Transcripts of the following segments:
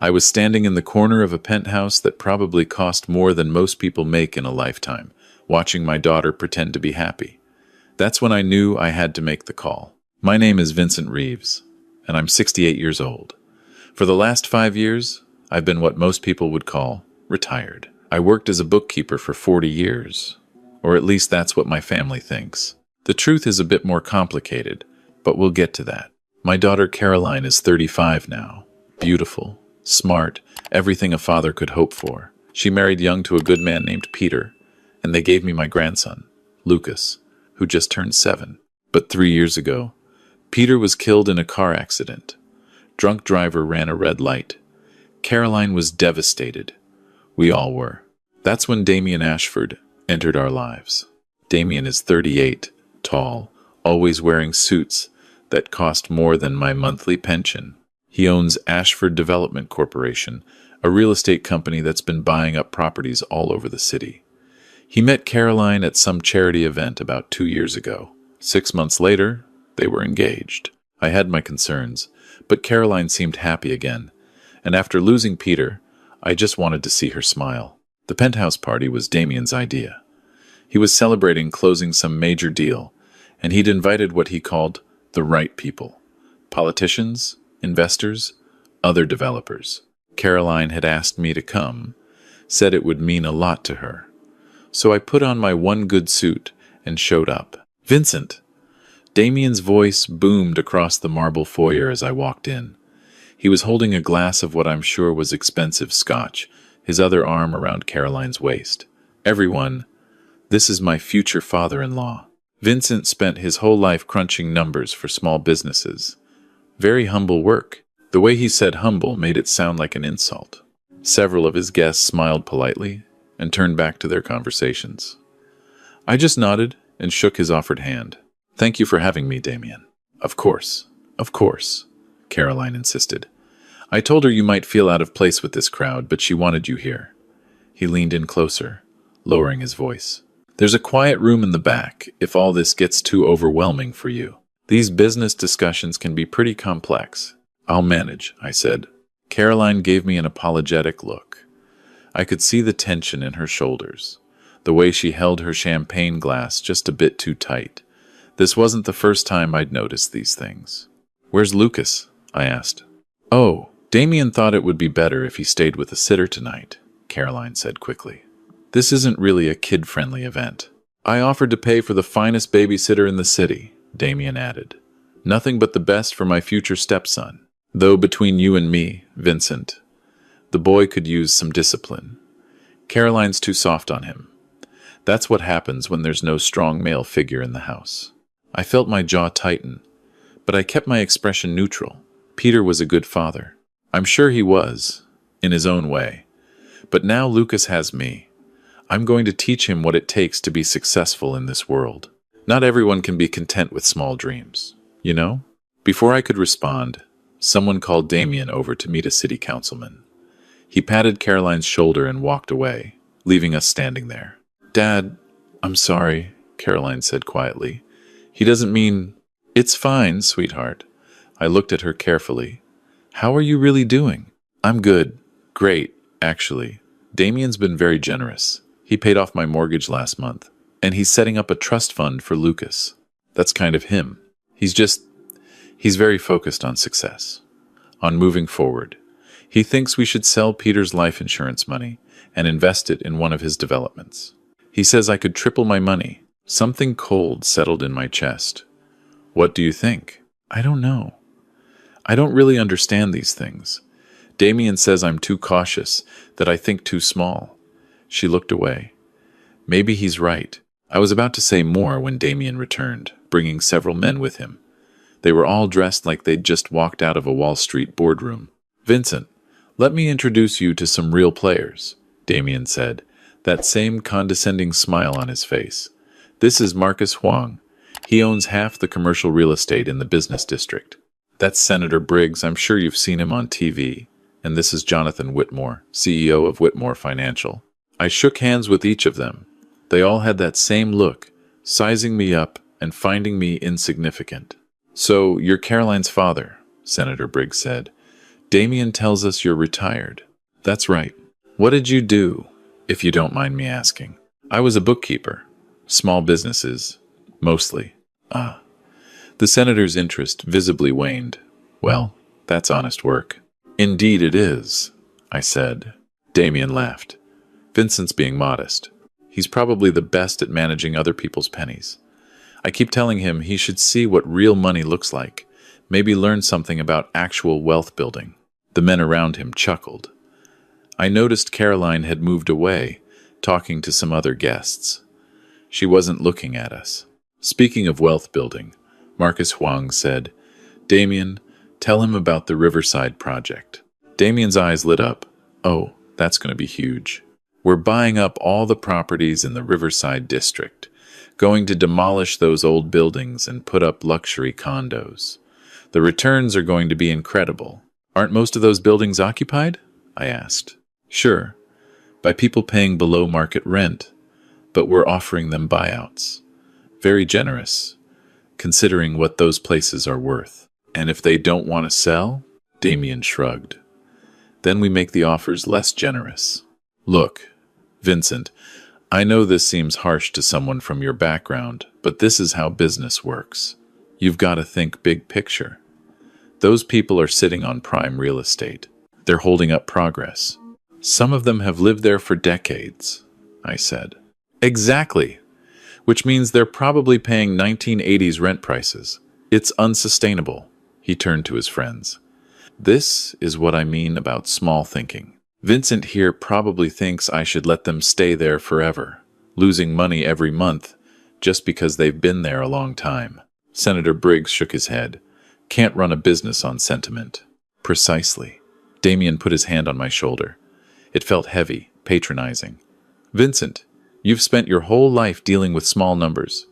I was standing in the corner of a penthouse that probably cost more than most people make in a lifetime, watching my daughter pretend to be happy. That's when I knew I had to make the call. My name is Vincent Reeves, and I'm 68 years old. For the last 5 years, I've been what most people would call retired. I worked as a bookkeeper for 40 years, or at least that's what my family thinks. The truth is a bit more complicated, but we'll get to that. My daughter Caroline is 35 now. Beautiful, smart, everything a father could hope for. She married young to a good man named Peter, and they gave me my grandson, Lucas, who just turned 7. But 3 years ago, Peter was killed in a car accident. Drunk driver ran a red light. Caroline was devastated. We all were. That's when Damien Ashford entered our lives. Damien is 38, tall, always wearing suits that cost more than my monthly pension. He owns Ashford Development Corporation, a real estate company that's been buying up properties all over the city. He met Caroline at some charity event about 2 years ago. 6 months later, they were engaged. I had my concerns, but Caroline seemed happy again, and after losing Peter, I just wanted to see her smile. The penthouse party was Damien's idea. He was celebrating closing some major deal, and he'd invited what he called the right people: politicians, investors, other developers. Caroline had asked me to come, said it would mean a lot to her. So I put on my one good suit and showed up. Vincent! Damien's voice boomed across the marble foyer as I walked in. He was holding a glass of what I'm sure was expensive scotch, his other arm around Caroline's waist. Everyone, this is my future father-in-law. Vincent spent his whole life crunching numbers for small businesses. Very humble work. The way he said humble made it sound like an insult. Several of his guests smiled politely and turned back to their conversations. I just nodded and shook his offered hand. Thank you for having me, Damien. Of course, Caroline insisted. I told her you might feel out of place with this crowd, but she wanted you here. He leaned in closer, lowering his voice. There's a quiet room in the back if all this gets too overwhelming for you. These business discussions can be pretty complex. I'll manage, I said. Caroline gave me an apologetic look. I could see the tension in her shoulders, the way she held her champagne glass just a bit too tight. This wasn't the first time I'd noticed these things. Where's Lucas? I asked. Oh, Damien thought it would be better if he stayed with a sitter tonight, Caroline said quickly. This isn't really a kid-friendly event. I offered to pay for the finest babysitter in the city, Damien added. Nothing but the best for my future stepson. Though between you and me, Vincent, the boy could use some discipline. Caroline's too soft on him. That's what happens when there's no strong male figure in the house. I felt my jaw tighten, but I kept my expression neutral. Peter was a good father. I'm sure he was, in his own way. But now Lucas has me. I'm going to teach him what it takes to be successful in this world. Not everyone can be content with small dreams, you know? Before I could respond, someone called Damien over to meet a city councilman. He patted Caroline's shoulder and walked away, leaving us standing there. Dad, I'm sorry, Caroline said quietly. He doesn't mean... It's fine, sweetheart. I looked at her carefully. How are you really doing? I'm good. Great, actually. Damien's been very generous. He paid off my mortgage last month, and he's setting up a trust fund for Lucas. That's kind of him. He's very focused on success, on moving forward. He thinks we should sell Peter's life insurance money and invest it in one of his developments. He says I could triple my money. Something cold settled in my chest. What do you think? I don't know. I don't really understand these things. Damien says I'm too cautious, that I think too small. She looked away. Maybe he's right. I was about to say more when Damien returned, bringing several men with him. They were all dressed like they'd just walked out of a Wall Street boardroom. Vincent, let me introduce you to some real players, Damien said, that same condescending smile on his face. This is Marcus Huang. He owns half the commercial real estate in the business district. That's Senator Briggs. I'm sure you've seen him on TV. And this is Jonathan Whitmore, CEO of Whitmore Financial. I shook hands with each of them. They all had that same look, sizing me up and finding me insignificant. So, you're Caroline's father, Senator Briggs said. Damien tells us you're retired. That's right. What did you do, if you don't mind me asking? I was a bookkeeper. Small businesses, mostly. Ah. The senator's interest visibly waned. Well, that's honest work. Indeed it is, I said. Damien laughed. Vincent's being modest. He's probably the best at managing other people's pennies. I keep telling him he should see what real money looks like, maybe learn something about actual wealth building. The men around him chuckled. I noticed Caroline had moved away, talking to some other guests. She wasn't looking at us. Speaking of wealth building, Marcus Huang said, Damien, tell him about the Riverside project. Damien's eyes lit up. Oh, that's going to be huge. We're buying up all the properties in the Riverside district, going to demolish those old buildings and put up luxury condos. The returns are going to be incredible. Aren't most of those buildings occupied? I asked. Sure, by people paying below market rent, but we're offering them buyouts. Very generous, considering what those places are worth. And if they don't want to sell? Damien shrugged. Then we make the offers less generous. Look, Vincent, I know this seems harsh to someone from your background, but this is how business works. You've got to think big picture. Those people are sitting on prime real estate. They're holding up progress. Some of them have lived there for decades, I said. Exactly, which means they're probably paying 1980s rent prices. It's unsustainable. He turned to his friends. This is what I mean about small thinking. Vincent here probably thinks I should let them stay there forever, losing money every month just because they've been there a long time. Senator Briggs shook his head. Can't run a business on sentiment. Precisely. Damien put his hand on my shoulder. It felt heavy, patronizing. Vincent, you've spent your whole life dealing with small numbers.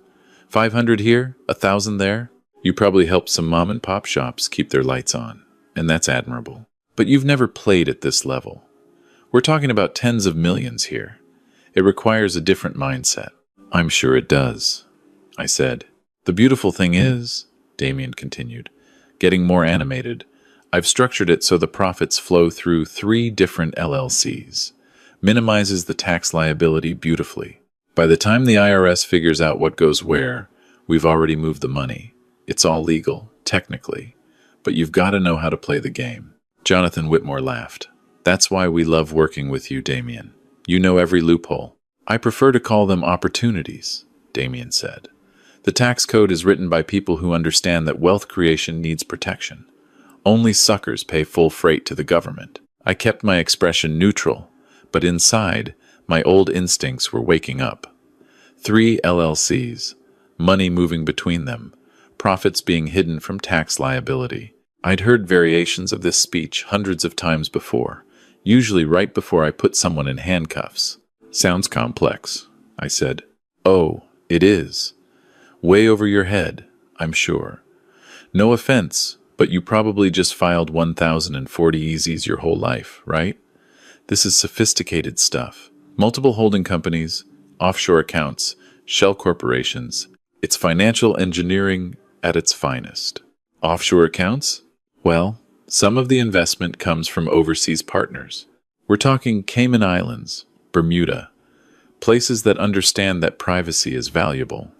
500 here, 1,000 there. You probably helped some mom-and-pop shops keep their lights on, and that's admirable. But you've never played at this level. We're talking about tens of millions here. It requires a different mindset. I'm sure it does, I said. The beautiful thing is, Damien continued, getting more animated, I've structured it so the profits flow through 3 different LLCs. Minimizes the tax liability beautifully. By the time the IRS figures out what goes where, we've already moved the money. It's all legal, technically, but you've got to know how to play the game. Jonathan Whitmore laughed. That's why we love working with you, Damien. You know every loophole. I prefer to call them opportunities, Damien said. The tax code is written by people who understand that wealth creation needs protection. Only suckers pay full freight to the government. I kept my expression neutral, but inside, my old instincts were waking up. 3 LLCs, money moving between them, profits being hidden from tax liability. I'd heard variations of this speech hundreds of times before, usually right before I put someone in handcuffs. Sounds complex, I said. Oh, it is. Way over your head, I'm sure. No offense, but you probably just filed 1,040 EZs your whole life, right? This is sophisticated stuff. Multiple holding companies, offshore accounts, shell corporations. It's financial engineering at its finest. Offshore accounts? Well, some of the investment comes from overseas partners. We're talking Cayman Islands, Bermuda, places that understand that privacy is valuable.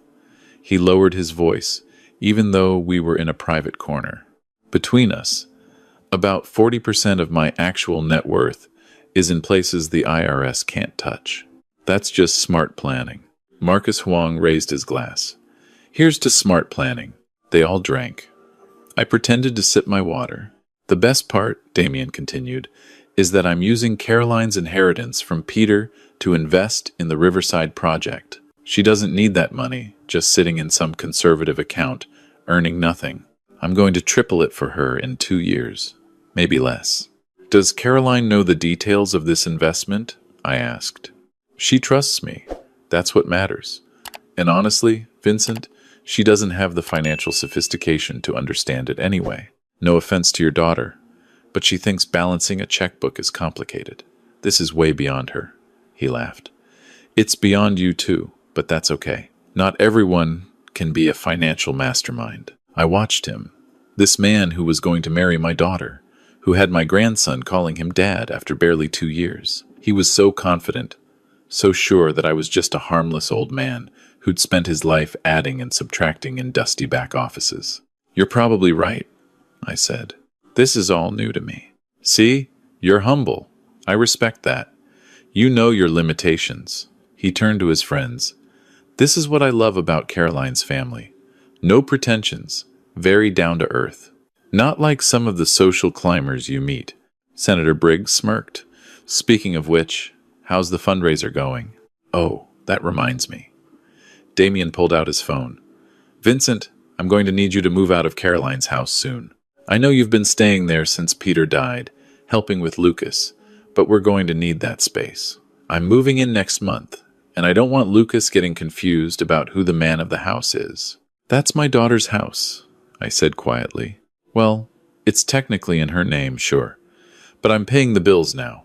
He lowered his voice, even though we were in a private corner. Between us, about 40% of my actual net worth is in places the IRS can't touch. That's just smart planning. Marcus Huang raised his glass. Here's to smart planning. They all drank. I pretended to sip my water. The best part, Damien continued, is that I'm using Caroline's inheritance from Peter to invest in the Riverside project. She doesn't need that money, just sitting in some conservative account, earning nothing. I'm going to triple it for her in 2 years, maybe less. Does Caroline know the details of this investment? I asked. She trusts me. That's what matters. And honestly, Vincent, she doesn't have the financial sophistication to understand it anyway. No offense to your daughter, but she thinks balancing a checkbook is complicated. This is way beyond her. He laughed. It's beyond you too, but that's okay. Not everyone can be a financial mastermind. I watched him. This man who was going to marry my daughter, who had my grandson calling him dad after barely 2 years. He was so confident, so sure that I was just a harmless old man who'd spent his life adding and subtracting in dusty back offices. "You're probably right," I said. "This is all new to me." "See, you're humble. I respect that. You know your limitations." He turned to his friends. "This is what I love about Caroline's family. No pretensions, very down to earth. Not like some of the social climbers you meet." Senator Briggs smirked. "Speaking of which, how's the fundraiser going?" "Oh, that reminds me." Damien pulled out his phone. "Vincent, I'm going to need you to move out of Caroline's house soon. I know you've been staying there since Peter died, helping with Lucas, but we're going to need that space. I'm moving in next month, and I don't want Lucas getting confused about who the man of the house is." "That's my daughter's house," I said quietly. "Well, it's technically in her name, sure, but I'm paying the bills now.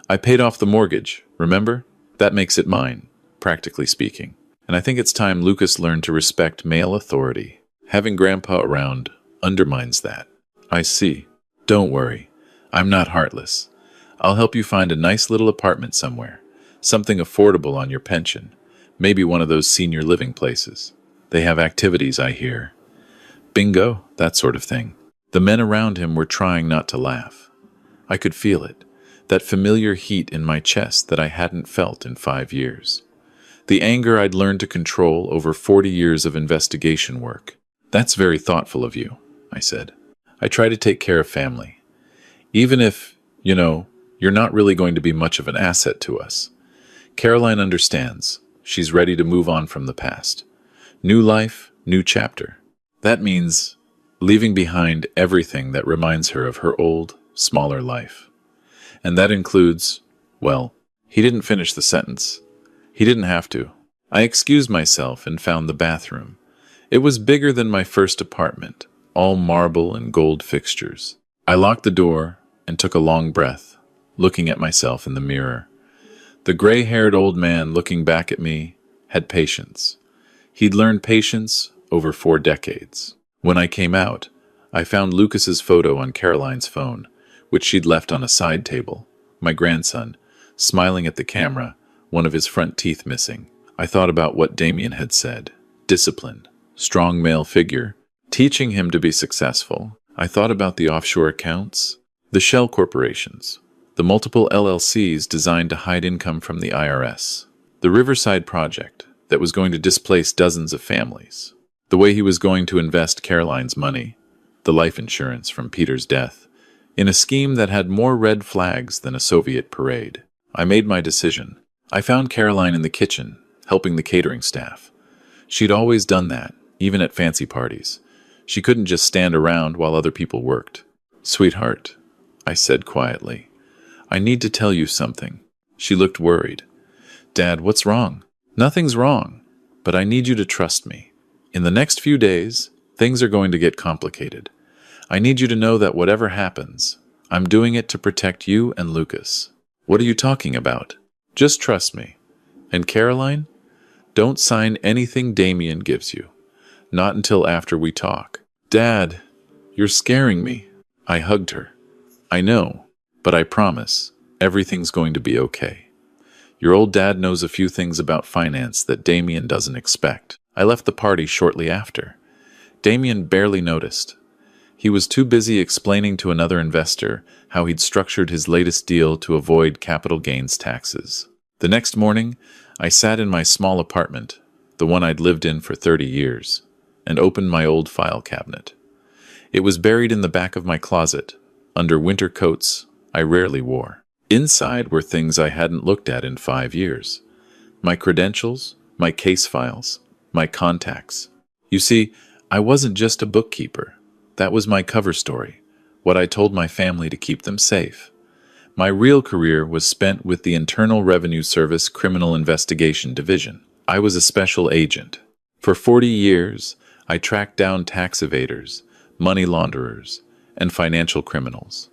I paid off the mortgage, remember? That makes it mine, practically speaking. And I think it's time Lucas learned to respect male authority. Having Grandpa around undermines that." "I see. Don't worry. I'm not heartless. I'll help you find a nice little apartment somewhere, something affordable on your pension, maybe one of those senior living places. They have activities, I hear. Bingo, that sort of thing." The men around him were trying not to laugh. I could feel it, that familiar heat in my chest that I hadn't felt in 5 years. The anger I'd learned to control over 40 years of investigation work. "That's very thoughtful of you," I said. "I try to take care of family. Even if, you're not really going to be much of an asset to us. Caroline understands. She's ready to move on from the past. New life, new chapter. That means leaving behind everything that reminds her of her old, smaller life. And that includes, well," he didn't finish the sentence. He didn't have to. I excused myself and found the bathroom. It was bigger than my first apartment, all marble and gold fixtures. I locked the door and took a long breath, looking at myself in the mirror. The gray-haired old man looking back at me had patience. He'd learned patience over 4 decades. When I came out, I found Lucas's photo on Caroline's phone, which she'd left on a side table. My grandson, smiling at the camera, one of his front teeth missing. I thought about what Damien had said. Discipline, strong male figure, teaching him to be successful. I thought about the offshore accounts, the shell corporations, the multiple LLCs designed to hide income from the IRS, the Riverside project that was going to displace dozens of families, the way he was going to invest Caroline's money, the life insurance from Peter's death, in a scheme that had more red flags than a Soviet parade. I made my decision. I found Caroline in the kitchen, helping the catering staff. She'd always done that, even at fancy parties. She couldn't just stand around while other people worked. "Sweetheart," I said quietly, "I need to tell you something." She looked worried. "Dad, what's wrong?" "Nothing's wrong, but I need you to trust me. In the next few days, things are going to get complicated. I need you to know that whatever happens, I'm doing it to protect you and Lucas." "What are you talking about?" "Just trust me. And Caroline, don't sign anything Damien gives you. Not until after we talk." "Dad, you're scaring me." I hugged her. "I know, but I promise, everything's going to be okay. Your old dad knows a few things about finance that Damien doesn't expect." I left the party shortly after. Damien barely noticed. He was too busy explaining to another investor how he'd structured his latest deal to avoid capital gains taxes. The next morning, I sat in my small apartment, the one I'd lived in for 30 years, and opened my old file cabinet. It was buried in the back of my closet, under winter coats I rarely wore. Inside were things I hadn't looked at in 5 years. My credentials, my case files, my contacts. You see, I wasn't just a bookkeeper. That was my cover story, what I told my family to keep them safe. My real career was spent with the Internal Revenue Service Criminal Investigation Division. I was a special agent. For 40 years, I tracked down tax evaders, money launderers, and financial criminals.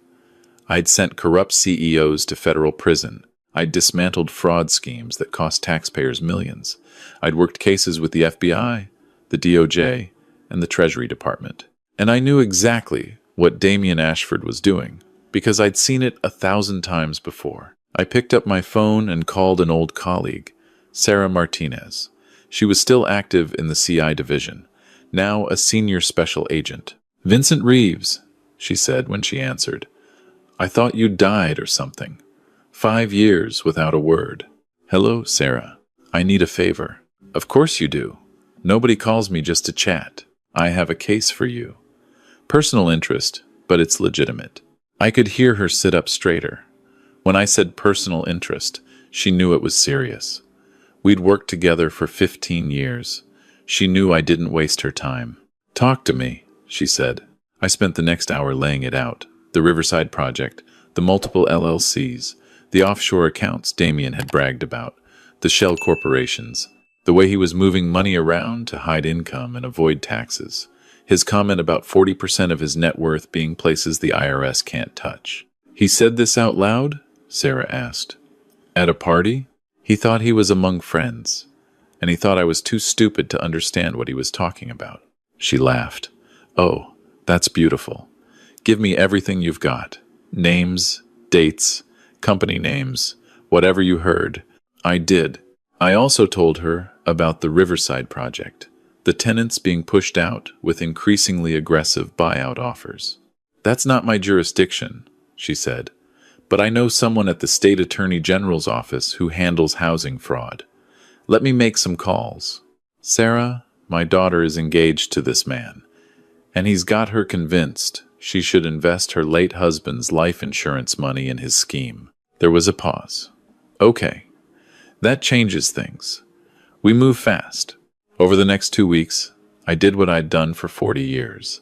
I'd sent corrupt CEOs to federal prison. I'd dismantled fraud schemes that cost taxpayers millions. I'd worked cases with the FBI, the DOJ, and the Treasury Department. And I knew exactly what Damien Ashford was doing, because I'd seen it 1,000 times before. I picked up my phone and called an old colleague, Sarah Martinez. She was still active in the CI division, now a senior special agent. "Vincent Reeves," she said when she answered. "I thought you died or something. 5 years without a word." "Hello, Sarah. I need a favor." "Of course you do. Nobody calls me just to chat. I have a case for you. Personal interest, but it's legitimate." I could hear her sit up straighter. When I said personal interest, she knew it was serious. We'd worked together for 15 years. She knew I didn't waste her time. "Talk to me," she said. I spent the next hour laying it out. The Riverside project, the multiple LLCs, the offshore accounts Damien had bragged about, the shell corporations, the way he was moving money around to hide income and avoid taxes, his comment about 40% of his net worth being places the IRS can't touch. "He said this out loud?" Sarah asked. "At a party?" He thought he was among friends, and he thought I was too stupid to understand what he was talking about. She laughed. "Oh, that's beautiful. Give me everything you've got. Names, dates, company names, whatever you heard." I did. I also told her about the Riverside project, the tenants being pushed out with increasingly aggressive buyout offers. "That's not my jurisdiction," she said, "but I know someone at the State Attorney General's office who handles housing fraud. Let me make some calls. Sarah, my daughter is engaged to this man, and he's got her convinced she should invest her late husband's life insurance money in his scheme." There was a pause. "Okay, that changes things. We move fast." Over the next 2 weeks, I did what I'd done for 40 years.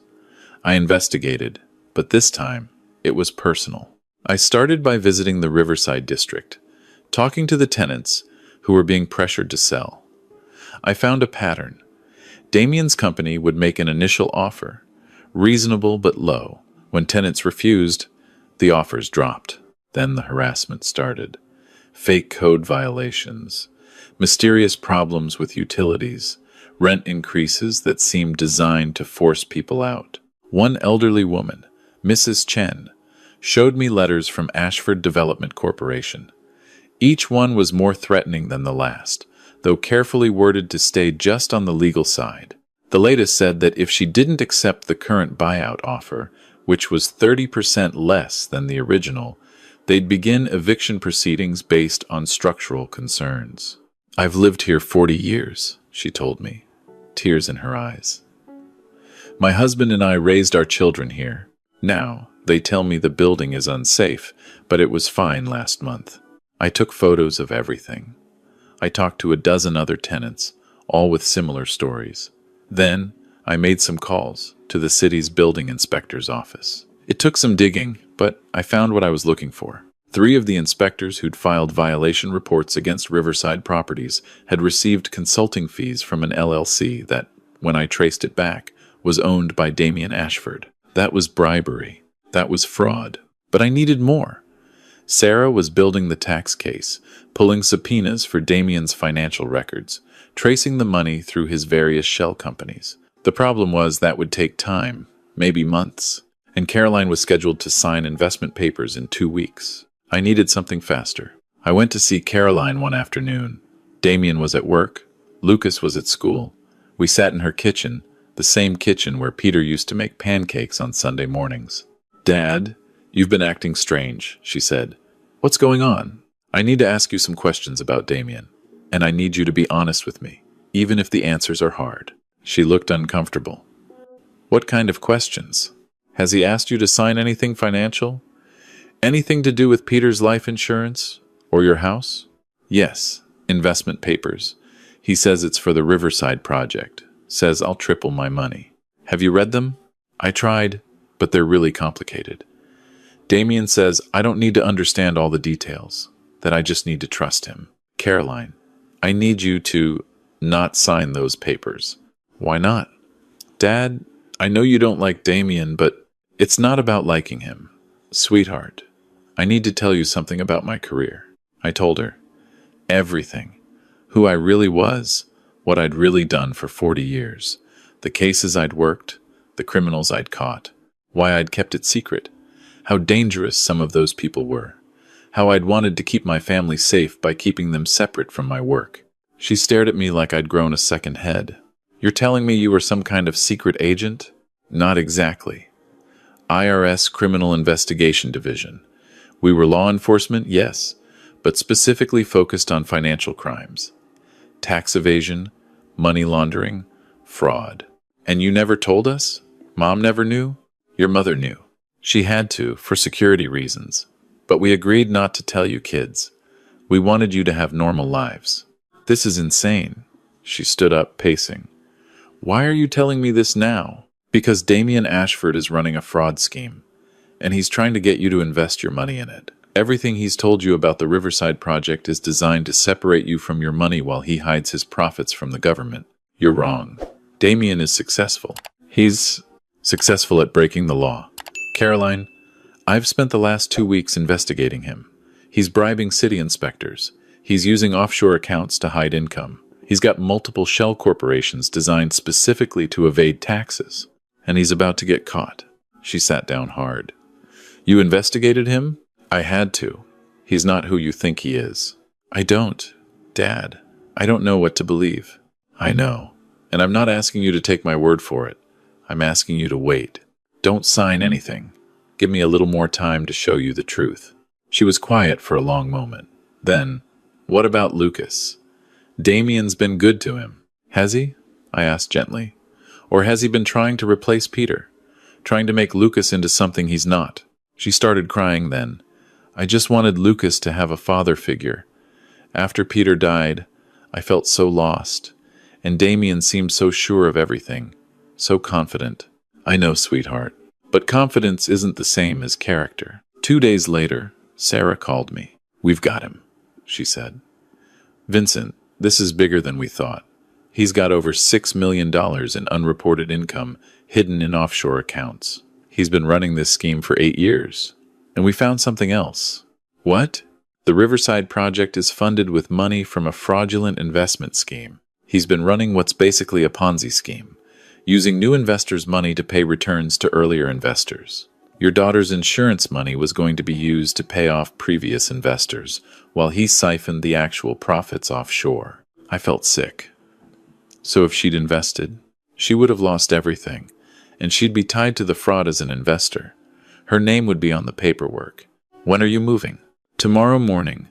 I investigated, but this time it was personal. I started by visiting the Riverside district, talking to the tenants who were being pressured to sell. I found a pattern. Damien's company would make an initial offer, reasonable but low. When tenants refused, the offers dropped. Then the harassment started. Fake code violations, mysterious problems with utilities, rent increases that seemed designed to force people out. One elderly woman, Mrs. Chen, showed me letters from Ashford Development Corporation. Each one was more threatening than the last, though carefully worded to stay just on the legal side. The latest said that if she didn't accept the current buyout offer, which was 30% less than the original, they'd begin eviction proceedings based on structural concerns. "I've lived here 40 years, she told me, tears in her eyes. "My husband and I raised our children here. Now, they tell me the building is unsafe, but it was fine last month. I took photos of everything. I talked to a dozen other tenants, all with similar stories. Then, I made some calls to the city's building inspector's office. It took some digging, but I found what I was looking for. 3 of the inspectors who'd filed violation reports against Riverside Properties had received consulting fees from an LLC that, when I traced it back, was owned by Damien Ashford. That was bribery. That was fraud. But I needed more. Sarah was building the tax case, pulling subpoenas for Damien's financial records, tracing the money through his various shell companies. The problem was that would take time, maybe months, and Caroline was scheduled to sign investment papers in 2 weeks. I needed something faster. I went to see Caroline one afternoon. Damien was at work. Lucas was at school. We sat in her kitchen, the same kitchen where Peter used to make pancakes on Sunday mornings. "Dad, you've been acting strange," she said. "What's going on?" "I need to ask you some questions about Damien, and I need you to be honest with me, even if the answers are hard." She looked uncomfortable. "What kind of questions? Has he asked you to sign anything financial? Anything to do with Peter's life insurance? Or your house?" "Yes, investment papers. He says it's for the Riverside project. Says I'll triple my money." "Have you read them?" "I tried, but they're really complicated. Damien says I don't need to understand all the details, that I just need to trust him." "Caroline, I need you to not sign those papers." "Why not?" "Dad, I know you don't like Damien, but it's not about liking him. Sweetheart, I need to tell you something about my career." I told her. Everything. Who I really was, what I'd really done for 40 years, the cases I'd worked, the criminals I'd caught, why I'd kept it secret. how dangerous some of those people were, how I'd wanted to keep my family safe by keeping them separate from my work. She stared at me like I'd grown a second head. You're telling me you were some kind of secret agent? Not exactly. IRS Criminal Investigation Division. We were law enforcement, yes, but specifically focused on financial crimes. Tax evasion, money laundering, fraud. And you never told us? Mom never knew? Your mother knew. She had to, for security reasons. But we agreed not to tell you kids. We wanted you to have normal lives. This is insane. She stood up, pacing. Why are you telling me this now? Because Damien Ashford is running a fraud scheme, and he's trying to get you to invest your money in it. Everything he's told you about the Riverside project is designed to separate you from your money while he hides his profits from the government. You're wrong. Damien is successful. He's successful at breaking the law. Caroline, I've spent the last 2 weeks investigating him. He's bribing city inspectors. He's using offshore accounts to hide income. He's got multiple shell corporations designed specifically to evade taxes. And he's about to get caught. She sat down hard. You investigated him? I had to. He's not who you think he is. I don't. Dad, I don't know what to believe. I know. And I'm not asking you to take my word for it. I'm asking you to wait. Don't sign anything. Give me a little more time to show you the truth. She was quiet for a long moment. Then, what about Lucas? Damien's been good to him. Has he? I asked gently. Or has he been trying to replace Peter? Trying to make Lucas into something he's not? She started crying then. I just wanted Lucas to have a father figure. After Peter died, I felt so lost. And Damien seemed so sure of everything. So confident. I know, sweetheart. But confidence isn't the same as character. 2 days later, Sarah called me. We've got him, she said. Vincent, this is bigger than we thought. He's got over $6 million in unreported income hidden in offshore accounts. He's been running this scheme for 8 years. And we found something else. What? The Riverside project is funded with money from a fraudulent investment scheme. He's been running what's basically a Ponzi scheme, using new investors' money to pay returns to earlier investors. Your daughter's insurance money was going to be used to pay off previous investors, while he siphoned the actual profits offshore. I felt sick. So if she'd invested, she would have lost everything, and she'd be tied to the fraud as an investor. Her name would be on the paperwork. When are you moving? Tomorrow morning.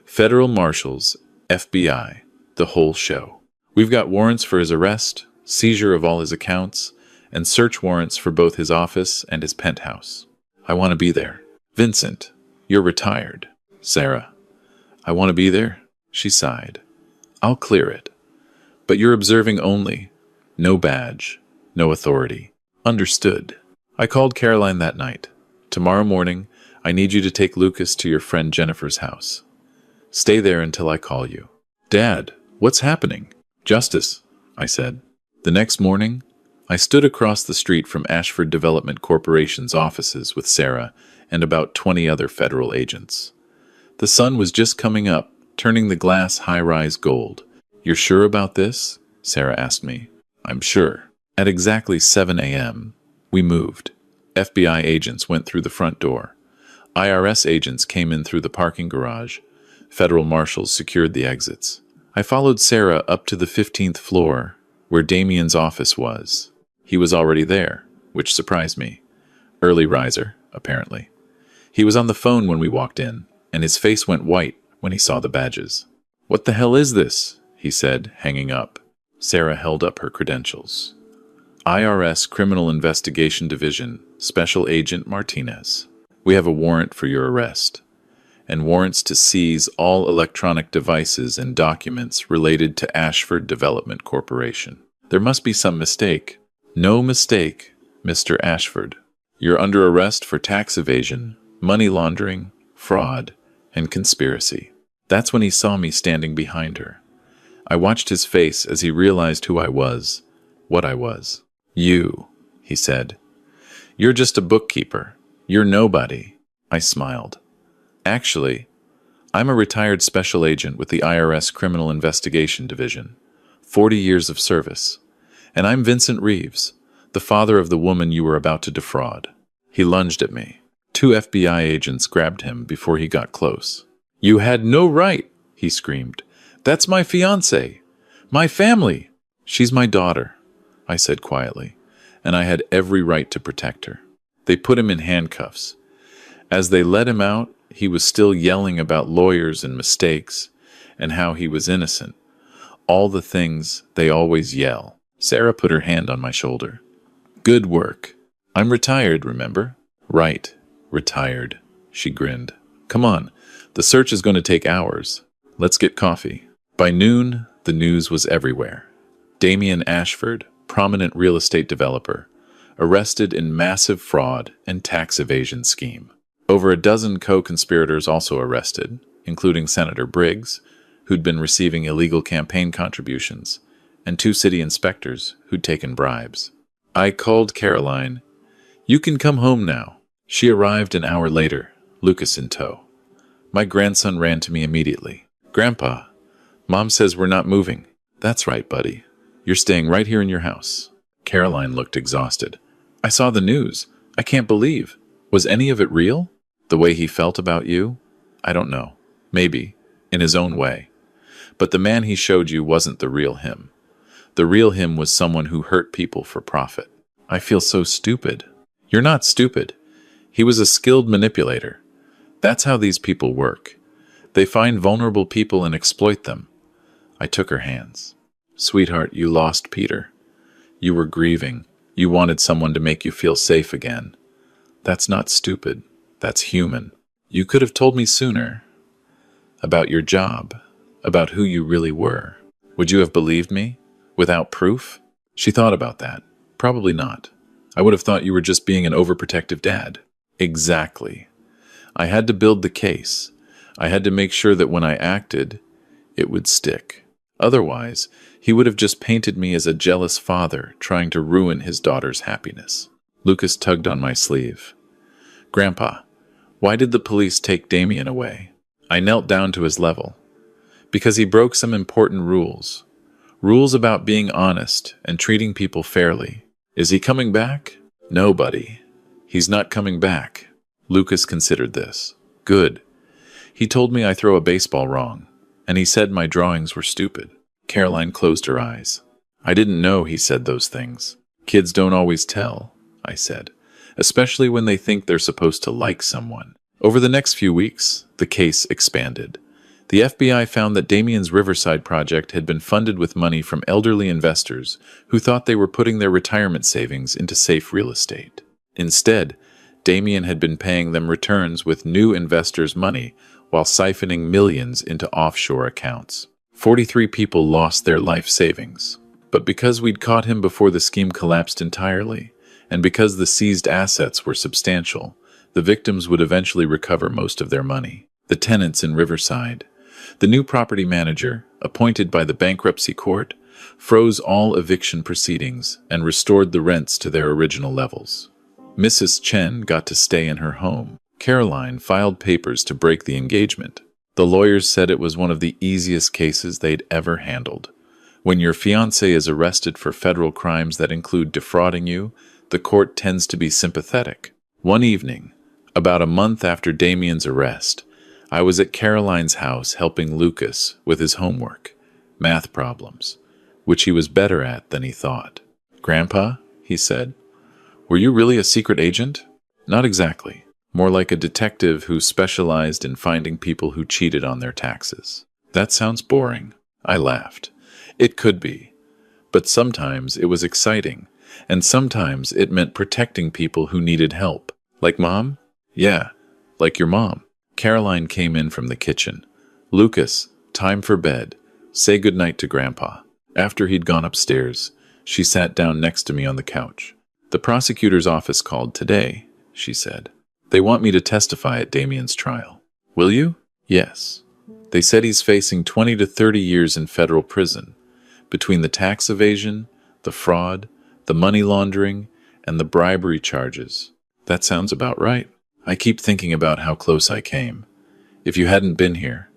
Federal marshals, FBI, the whole show. We've got warrants for his arrest, seizure of all his accounts, and search warrants for both his office and his penthouse. I want to be there. Vincent, you're retired. Sarah, I want to be there. She sighed. I'll clear it. But you're observing only. No badge. No authority. Understood. I called Caroline that night. Tomorrow morning, I need you to take Lucas to your friend Jennifer's house. Stay there until I call you. Dad, what's happening? Justice, I said. The next morning, I stood across the street from Ashford Development Corporation's offices with Sarah and about 20 other federal agents. The sun was just coming up, turning the glass high-rise gold. You're sure about this? Sarah asked me. I'm sure. At exactly 7 a.m., we moved. FBI agents went through the front door. IRS agents came in through the parking garage. Federal marshals secured the exits. I followed Sarah up to the 15th floor, where Damien's office was. He was already there, which surprised me. Early riser, apparently. He was on the phone when we walked in, and his face went white when he saw the badges. What the hell is this? He said, hanging up. Sarah held up her credentials. IRS Criminal Investigation Division, Special Agent Martinez. We have a warrant for your arrest, and warrants to seize all electronic devices and documents related to Ashford Development Corporation. There must be some mistake. No mistake, Mr. Ashford. You're under arrest for tax evasion, money laundering, fraud, and conspiracy. That's when he saw me standing behind her. I watched his face as he realized who I was, what I was. You, he said. You're just a bookkeeper. You're nobody. I smiled. Actually, I'm a retired special agent with the IRS Criminal Investigation Division. 40 years of service. And I'm Vincent Reeves, the father of the woman you were about to defraud. He lunged at me. Two FBI agents grabbed him before he got close. "You had no right," he screamed. "That's my fiancé. My family." "She's my daughter," I said quietly, and I had every right to protect her. They put him in handcuffs. As they let him out, he was still yelling about lawyers and mistakes, and how he was innocent. All the things they always yell. Sarah put her hand on my shoulder. "Good work. I'm retired, remember?" "Right. Retired," she grinned. "Come on. The search is going to take hours. Let's get coffee." By noon, the news was everywhere. Damien Ashford, prominent real estate developer, arrested in massive fraud and tax evasion scheme. Over a dozen co-conspirators also arrested, including Senator Briggs, who'd been receiving illegal campaign contributions, and two city inspectors who'd taken bribes. I called Caroline. "You can come home now." She arrived an hour later, Lucas in tow. My grandson ran to me immediately. "Grandpa, Mom says we're not moving." "That's right, buddy. You're staying right here in your house." Caroline looked exhausted. "I saw the news. I can't believe. Was any of it real? The way he felt about you? I don't know. Maybe, in his own way. But the man he showed you wasn't the real him. The real him was someone who hurt people for profit." "I feel so stupid." "You're not stupid. He was a skilled manipulator. That's how these people work. They find vulnerable people and exploit them." I took her hands. "Sweetheart, you lost Peter. You were grieving. You wanted someone to make you feel safe again. That's not stupid. That's human. You could have told me sooner. About your job. About who you really were. Would you have believed me? Without proof?" She thought about that. "Probably not. I would have thought you were just being an overprotective dad." "Exactly. I had to build the case. I had to make sure that when I acted, it would stick. Otherwise, he would have just painted me as a jealous father trying to ruin his daughter's happiness." Lucas tugged on my sleeve. "Grandpa, why did the police take Damien away?" I knelt down to his level. "Because he broke some important rules. Rules about being honest and treating people fairly. Is he coming back?" "No, buddy. He's not coming back." Lucas considered this. "Good. He told me I throw a baseball wrong, and he said my drawings were stupid." Caroline closed her eyes. "I didn't know he said those things." "Kids don't always tell," I said, "especially when they think they're supposed to like someone." Over the next few weeks, the case expanded. The FBI found that Damien's Riverside project had been funded with money from elderly investors who thought they were putting their retirement savings into safe real estate. Instead, Damien had been paying them returns with new investors' money while siphoning millions into offshore accounts. 43 people lost their life savings. But because we'd caught him before the scheme collapsed entirely, and because the seized assets were substantial, the victims would eventually recover most of their money. The tenants in Riverside. The new property manager, appointed by the bankruptcy court, froze all eviction proceedings and restored the rents to their original levels. Mrs. Chen got to stay in her home. Caroline filed papers to break the engagement. The lawyers said it was one of the easiest cases they'd ever handled. When your fiancé is arrested for federal crimes that include defrauding you, the court tends to be sympathetic. One evening, about a month after Damien's arrest, I was at Caroline's house helping Lucas with his homework, math problems, which he was better at than he thought. "Grandpa," he said, "were you really a secret agent?" "Not exactly. More like a detective who specialized in finding people who cheated on their taxes." "That sounds boring." I laughed. "It could be. But sometimes it was exciting, and sometimes it meant protecting people who needed help. Like Mom?" "Yeah, like your mom." Caroline came in from the kitchen. "Lucas, time for bed. Say goodnight to Grandpa." After he'd gone upstairs, she sat down next to me on the couch. "The prosecutor's office called today," she said. "They want me to testify at Damien's trial." "Will you?" "Yes. They said he's facing 20 to 30 years in federal prison, between the tax evasion, the fraud, the money laundering, and the bribery charges." "That sounds about right." I keep thinking about how close I came. If you hadn't been here,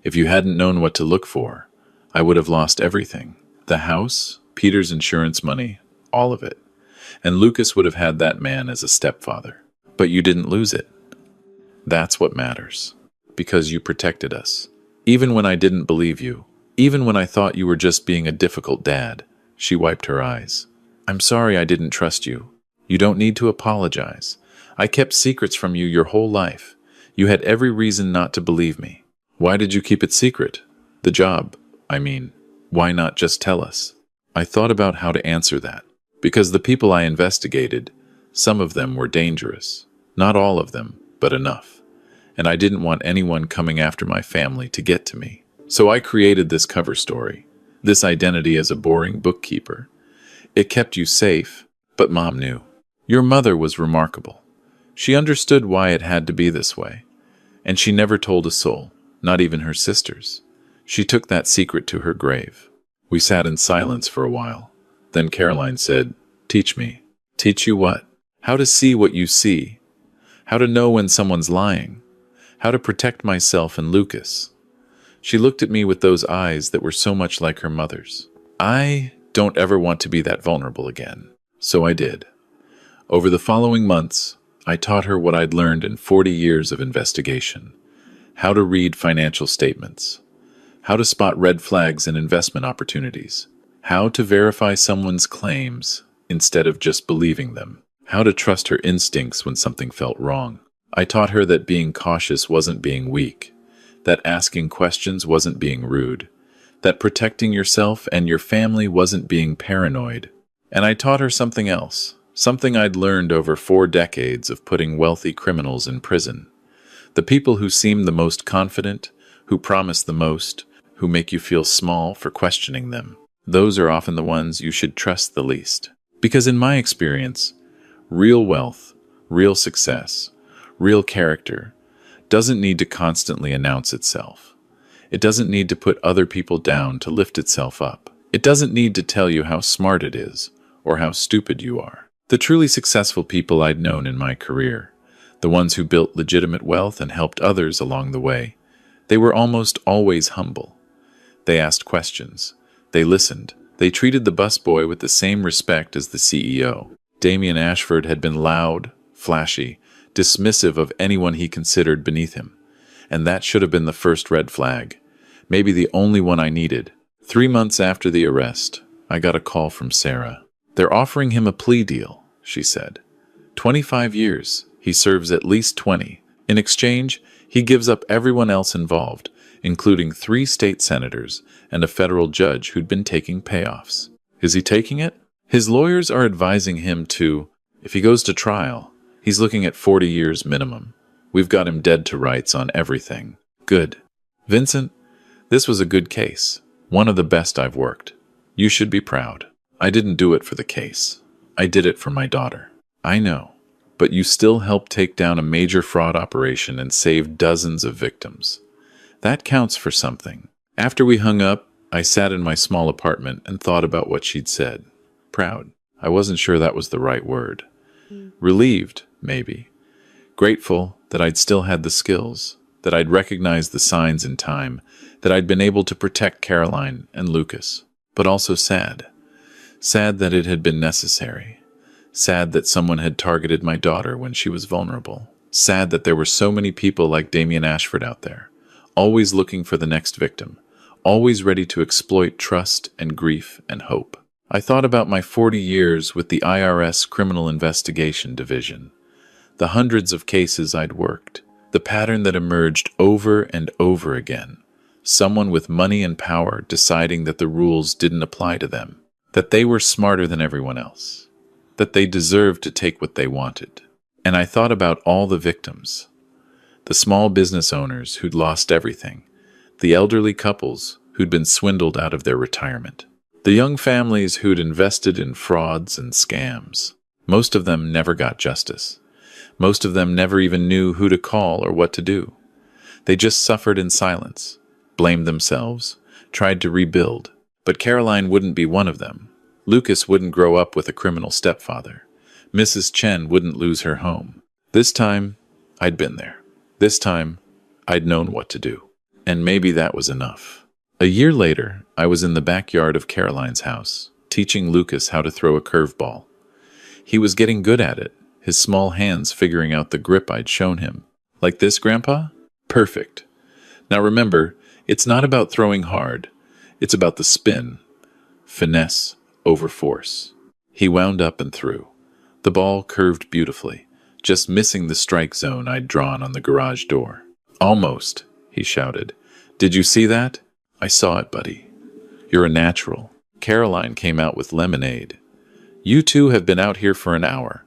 if you hadn't known what to look for, I would have lost everything. The house, Peter's insurance money, all of it. And Lucas would have had that man as a stepfather. "But you didn't lose it," That's what matters. Because you protected us. Even when I didn't believe you. Even when I thought you were just being a difficult dad. She wiped her eyes. I'm sorry I didn't trust you. You don't need to apologize. I kept secrets from you your whole life. You had every reason not to believe me. Why did you keep it secret? The job, I mean. Why not just tell us? I thought about how to answer that. Because the people I investigated, some of them were dangerous. Not all of them, but enough. And I didn't want anyone coming after my family to get to me. So I created this cover story, this identity as a boring bookkeeper. It kept you safe, but Mom knew. Your mother was remarkable. She understood why it had to be this way. And she never told a soul, not even her sisters. She took that secret to her grave. We sat in silence for a while. Then Caroline said, "Teach me." Teach you what? How to see what you see. How to know when someone's lying. How to protect myself and Lucas. She looked at me with those eyes that were so much like her mother's. I don't ever want to be that vulnerable again. So I did. Over the following months, I taught her what I'd learned in 40 years of investigation. How to read financial statements. How to spot red flags in investment opportunities. How to verify someone's claims instead of just believing them. How to trust her instincts when something felt wrong. I taught her that being cautious wasn't being weak. That asking questions wasn't being rude. That protecting yourself and your family wasn't being paranoid. And I taught her something else. Something I'd learned over 4 decades of putting wealthy criminals in prison. The people who seem the most confident, who promise the most, who make you feel small for questioning them. Those are often the ones you should trust the least. Because in my experience, real wealth, real success, real character doesn't need to constantly announce itself. It doesn't need to put other people down to lift itself up. It doesn't need to tell you how smart it is or how stupid you are. The truly successful people I'd known in my career, the ones who built legitimate wealth and helped others along the way, they were almost always humble. They asked questions. They listened. They treated the busboy with the same respect as the CEO. Damien Ashford had been loud, flashy, dismissive of anyone he considered beneath him. And that should have been the first red flag. Maybe the only one I needed. 3 months after the arrest, I got a call from Sarah. They're offering him a plea deal, she said. 25 years. He serves at least 20. In exchange, he gives up everyone else involved, including 3 state senators and a federal judge who'd been taking payoffs. Is he taking it? His lawyers are advising him to, if he goes to trial, he's looking at 40 years minimum. We've got him dead to rights on everything. Good. Vincent, this was a good case. One of the best I've worked. You should be proud. I didn't do it for the case. I did it for my daughter. I know. But you still helped take down a major fraud operation and save dozens of victims. That counts for something. After we hung up, I sat in my small apartment and thought about what she'd said. Proud. I wasn't sure that was the right word. Relieved, maybe. Grateful that I'd still had the skills, that I'd recognized the signs in time, that I'd been able to protect Caroline and Lucas. But also sad. Sad that it had been necessary. Sad that someone had targeted my daughter when she was vulnerable. Sad that there were so many people like Damien Ashford out there, always looking for the next victim, always ready to exploit trust and grief and hope. I thought about my 40 years with the IRS Criminal Investigation Division, the hundreds of cases I'd worked, the pattern that emerged over and over again. Someone with money and power deciding that the rules didn't apply to them, that they were smarter than everyone else, that they deserved to take what they wanted. And I thought about all the victims, the small business owners who'd lost everything, the elderly couples who'd been swindled out of their retirement, the young families who'd invested in frauds and scams. Most of them never got justice. Most of them never even knew who to call or what to do. They just suffered in silence, blamed themselves, tried to rebuild. But Caroline wouldn't be one of them. Lucas wouldn't grow up with a criminal stepfather. Mrs. Chen wouldn't lose her home. This time, I'd been there. This time, I'd known what to do. And maybe that was enough. A year later, I was in the backyard of Caroline's house, teaching Lucas how to throw a curveball. He was getting good at it, his small hands figuring out the grip I'd shown him. Like this, Grandpa? Perfect. Now remember, it's not about throwing hard. It's about the spin. Finesse over force. He wound up and threw. The ball curved beautifully, just missing the strike zone I'd drawn on the garage door. Almost, he shouted. Did you see that? I saw it, buddy. You're a natural. Caroline came out with lemonade. You two have been out here for an hour.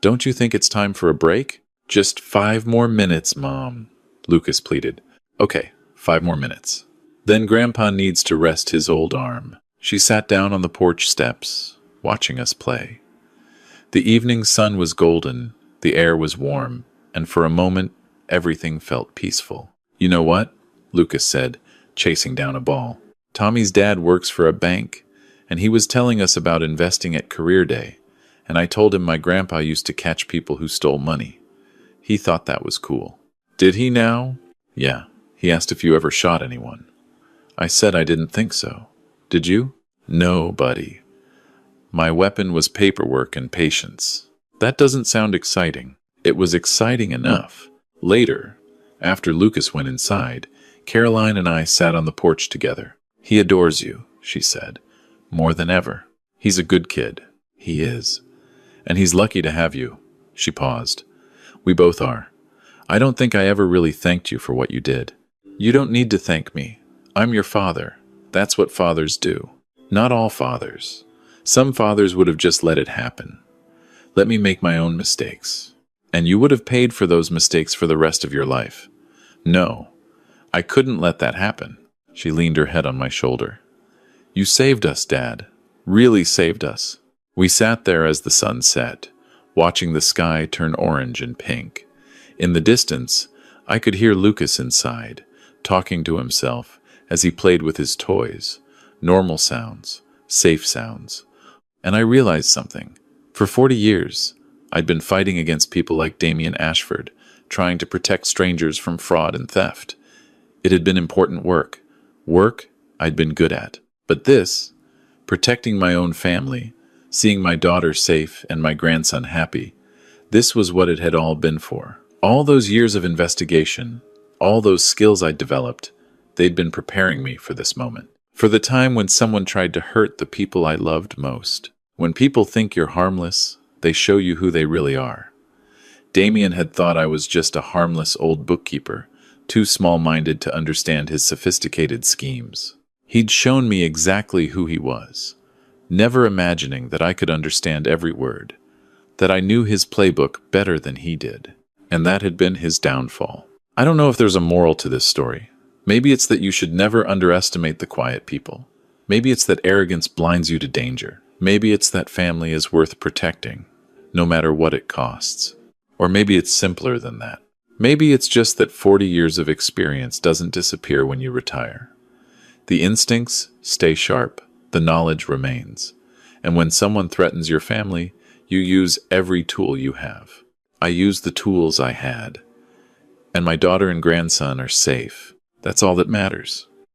Don't you think it's time for a break? Just 5 more minutes, Mom, Lucas pleaded. Okay, 5 more minutes. Then Grandpa needs to rest his old arm. She sat down on the porch steps, watching us play. The evening sun was golden, the air was warm, and for a moment, everything felt peaceful. You know what? Lucas said, chasing down a ball. Tommy's dad works for a bank, and he was telling us about investing at career day, and I told him my grandpa used to catch people who stole money. He thought that was cool. Did he now? Yeah. He asked if you ever shot anyone. I said I didn't think so. Did you? No, buddy. My weapon was paperwork and patience. That doesn't sound exciting. It was exciting enough. Later, after Lucas went inside, Caroline and I sat on the porch together. He adores you, she said, more than ever. He's a good kid. He is. And he's lucky to have you. She paused. We both are. I don't think I ever really thanked you for what you did. You don't need to thank me. I'm your father. That's what fathers do. Not all fathers. Some fathers would have just let it happen. Let me make my own mistakes. And you would have paid for those mistakes for the rest of your life. No, I couldn't let that happen. She leaned her head on my shoulder. You saved us, Dad. Really saved us. We sat there as the sun set, watching the sky turn orange and pink. In the distance, I could hear Lucas inside, talking to himself as he played with his toys. Normal sounds, safe sounds. And I realized something. For 40 years, I'd been fighting against people like Damien Ashford, trying to protect strangers from fraud and theft. It had been important work. Work I'd been good at. But this, protecting my own family, seeing my daughter safe and my grandson happy, this was what it had all been for. All those years of investigation, all those skills I'd developed, they'd been preparing me for this moment. For the time when someone tried to hurt the people I loved most. When people think you're harmless, they show you who they really are. Damien had thought I was just a harmless old bookkeeper, too small-minded to understand his sophisticated schemes. He'd shown me exactly who he was, never imagining that I could understand every word, that I knew his playbook better than he did, and that had been his downfall. I don't know if there's a moral to this story. Maybe it's that you should never underestimate the quiet people. Maybe it's that arrogance blinds you to danger. Maybe it's that family is worth protecting, no matter what it costs. Or maybe it's simpler than that. Maybe it's just that 40 years of experience doesn't disappear when you retire. The instincts stay sharp, the knowledge remains. And when someone threatens your family, you use every tool you have. I used the tools I had. And my daughter and grandson are safe. That's all that matters.